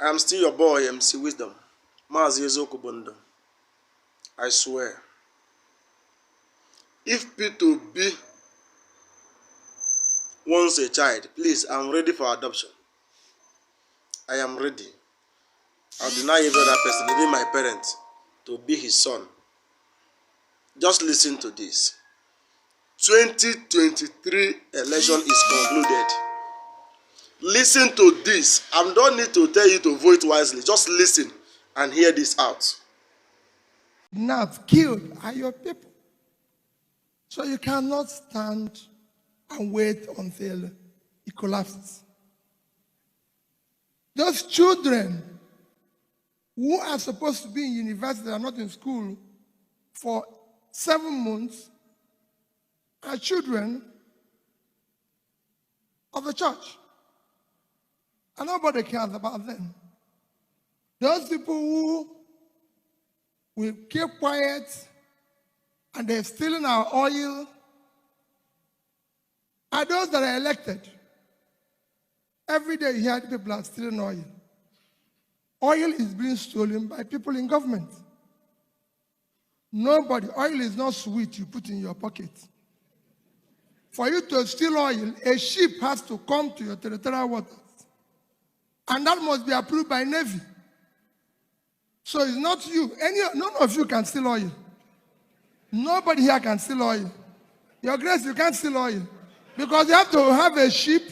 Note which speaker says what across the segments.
Speaker 1: I am still your boy, MC Wisdom. Mazi Ezokubondo. I swear. If P2B wants a child, please, I'm ready for adoption. I am ready. I'll deny every other person, even my parents, to be his son. Just listen to this. 2023 election is concluded. Listen to this. I don't need to tell you to vote wisely. Just listen and hear this out.
Speaker 2: Not killed are your people. So you cannot stand and wait until it collapses. Those children who are supposed to be in university are not in school for 7 months are children of the church. And nobody cares about them. Those people who will keep quiet and they're stealing our oil are those that are elected. Every day you hear people are stealing oil. Oil is being stolen by people in government. Nobody, oil is not sweet you put in your pocket. For you to steal oil, a ship has to come to your territorial waters. And that must be approved by Navy. So it's not you. None of you can steal oil. Nobody here can steal oil. Your Grace, you can't steal oil. Because you have to have a ship.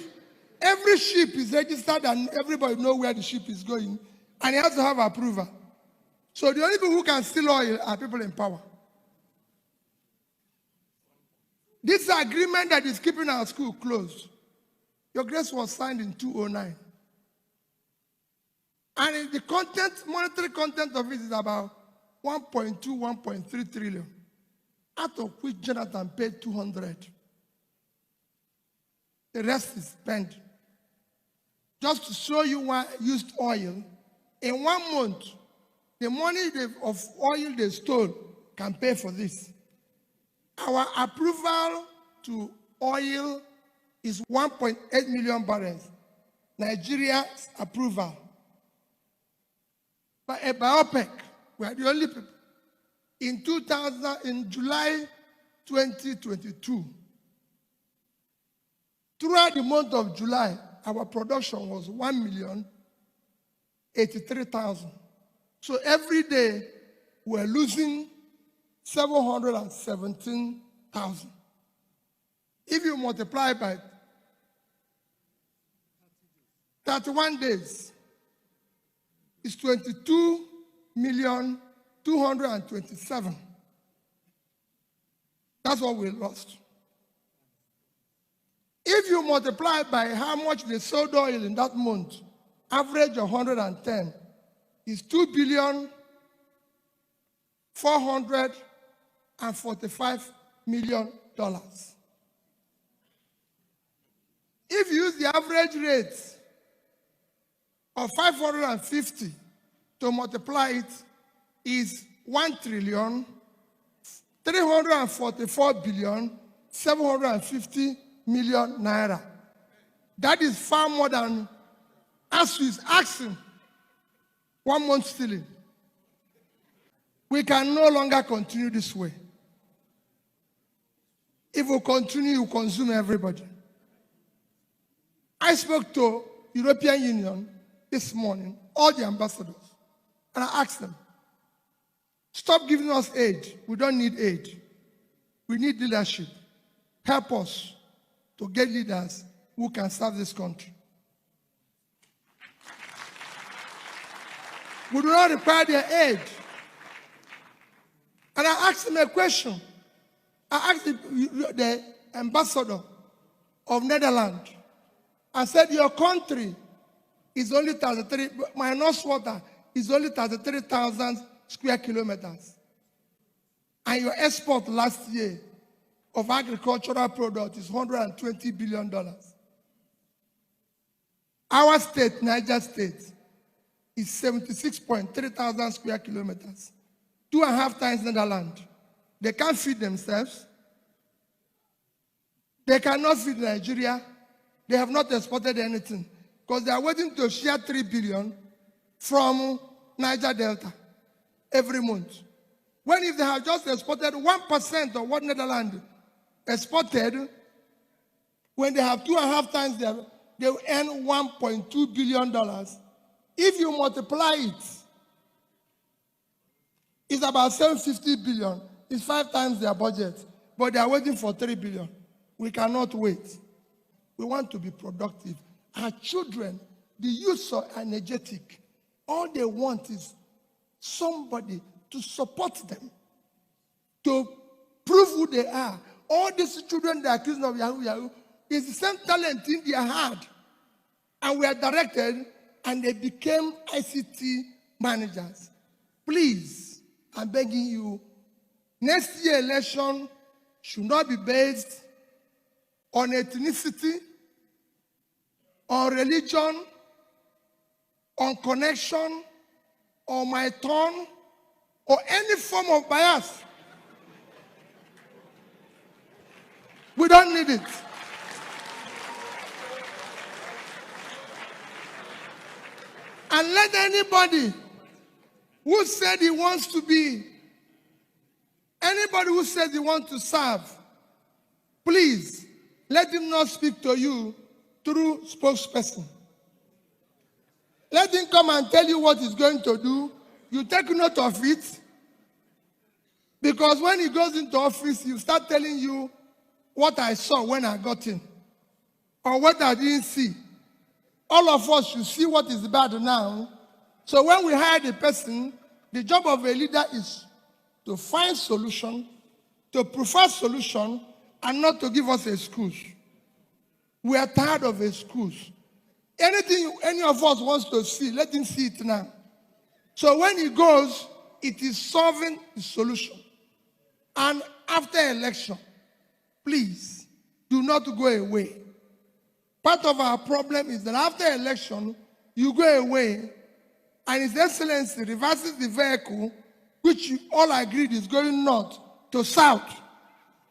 Speaker 2: Every ship is registered and everybody knows where the ship is going. And you have to have approval. So the only people who can steal oil are people in power. This agreement that is keeping our school closed, Your Grace, was signed in 2009. And the content, monetary content of it is about 1.2, 1.3 trillion, out of which Jonathan paid 200. The rest is spent. Just to show you why I used oil, in 1 month, the money of oil they stole can pay for this. Our approval to oil is 1.8 million barrels. Nigeria's approval. By OPEC, we are the only people. In July 2022, throughout the month of July, our production was 1,083,000. So every day, we're losing 717,000. If you multiply by 31 days, it's 22,227,000. That's what we lost. If you multiply by how much they sold oil in that month, average of 110, is $2,445,000,000. If you use the average rate of 550 to multiply it, is 1,344,750,000,000 naira. That is far more than ASU is asking 1 month stealing. We can no longer continue this way. If we continue, we consume everybody. I spoke to European Union this morning, all the ambassadors, and I asked them, stop giving us aid. We don't need aid. We need leadership. Help us to get leaders who can serve this country. We do not require their aid. And I asked him a question. I asked the ambassador of Netherlands. I said, your country is only 33, minus water, is only 33,000 square kilometers. And your export last year of agricultural product is $120 billion. Our state, Niger State, is 76.3 thousand square kilometers, 2.5 times Netherlands. They can't feed themselves. They cannot feed Nigeria. They have not exported anything because they are waiting to share 3 billion from Niger Delta every month. When if they have just exported 1% of what Netherlands exported, when they have 2.5 times, they will earn $1.2 billion. If you multiply it, it's about 750 billion. It's 5 times their budget. But they are waiting for 3 billion. We cannot wait. We want to be productive. Our children, the youth are energetic. All they want is somebody to support them, to prove who they are. All these children that are accused of Yahoo, is the same talent in their heart. And we are directed, and they became ICT managers. Please, I'm begging you, next year election should not be based on ethnicity, on religion, on connection, on my turn, or any form of bias. We don't need it. And let anybody who said he wants to be, anybody who says he wants to serve, please, let him not speak to you through spokesperson. Let him come and tell you what he's going to do. You take note of it. Because when he goes into office, he'll start telling you what I saw when I got in, or what I didn't see. All of us should see what is bad now. So when we hire the person, the job of a leader is to find solution, to prefer solution, and not to give us excuse. We are tired of excuse. Anything any of us wants to see, let him see it now. So when he goes, it is solving the solution. And after election, please, do not go away. Part of our problem is that after election, you go away, and His Excellency reverses the vehicle, which you all agreed is going north to south.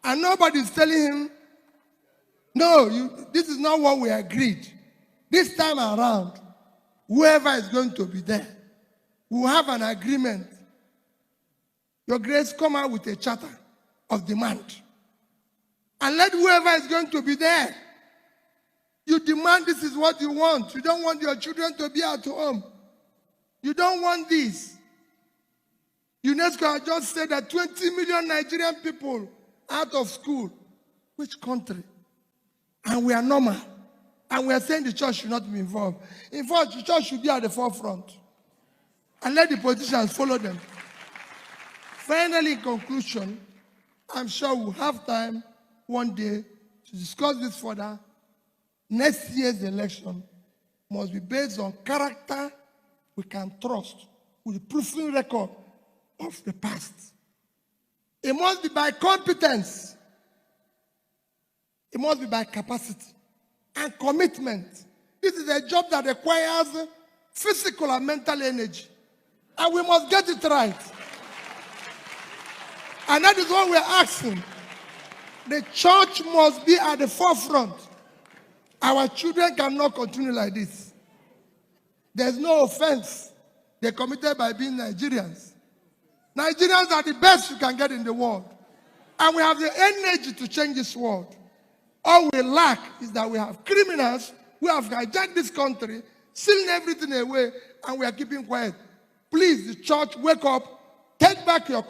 Speaker 2: And nobody is telling him, no, this is not what we agreed. This time around, whoever is going to be there, we'll have an agreement. Your Grace, come out with a charter of demand. And let whoever is going to be there, you demand this is what you want. You don't want your children to be at home. You don't want this. UNESCO has just said that 20 million Nigerian people out of school. Which country? And we are normal. And we are saying the church should not be involved. In fact, the church should be at the forefront. And let the politicians follow them. Finally, in conclusion, I'm sure we'll have time one day to discuss this further. Next year's election must be based on character we can trust with the proven record of the past. It must be by competence. It must be by capacity and commitment. This is a job that requires physical and mental energy. And we must get it right. And that is what we're asking. The church must be at the forefront. Our children cannot continue like this. There's no offense they committed by being Nigerians. Nigerians are the best you can get in the world. And we have the energy to change this world. All we lack is that we have criminals who have hijacked this country, sealing everything away, and we are keeping quiet. Please, the church, wake up, take back your